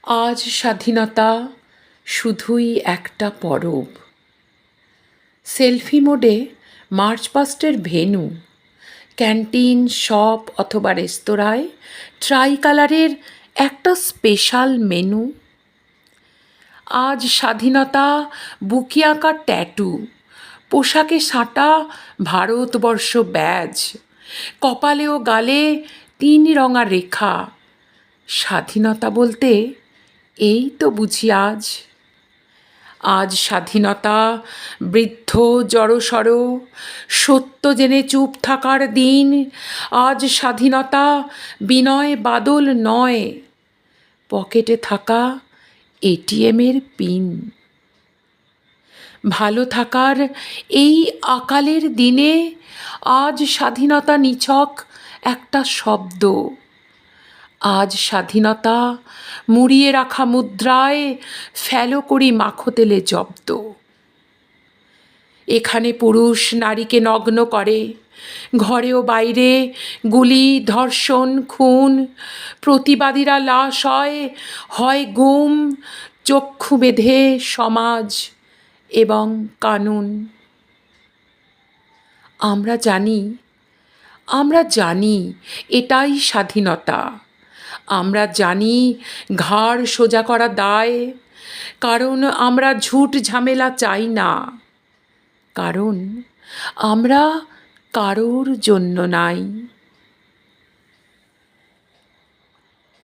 আজ স্বাধীনতা শুধুই একটা পরব। সেলফি মোডে মার্চ পাস্টের ভেন্যু, ক্যান্টিন, শপ অথবা রেস্তোরাঁয় ট্রাই কালারের একটা স্পেশাল মেনু। আজ স্বাধীনতা বুকে আঁকা ট্যাটু, পোশাকে সাঁটা ভারতবর্ষ ব্যাজ, কপালে ও গালে 3 রঙা রেখা। স্বাধীনতা বলতে এই তো বুঝি আজ। আজ স্বাধীনতা বৃদ্ধ জড়সড় সত্য জেনে চুপ থাকার দিন। আজ স্বাধীনতা বিনয় বাদল নয়, পকেটে থাকা এটিএমের পিন। ভালো থাকার এই আকালের দিনে আজ স্বাধীনতা নিছক একটা শব্দ। আজ স্বাধীনতা মুড়িয়ে রাখা মুদ্রায় ফেলো করি মাখো তেলে জব্দ। এখানে পুরুষ নারীকে নগ্ন করে, ঘরে ও বাইরে গুলি, ধর্ষণ, খুন। প্রতিবাদীরা লাশ হয় গুম, চক্ষু বেঁধে সমাজ এবং কানুন। আমরা জানি এটাই স্বাধীনতা। আমরা জানি ঘাড় সোজা করা দায়, কারণ আমরা ঝুট ঝামেলা চাই না, কারণ আমরা কারোর জন্য নাই।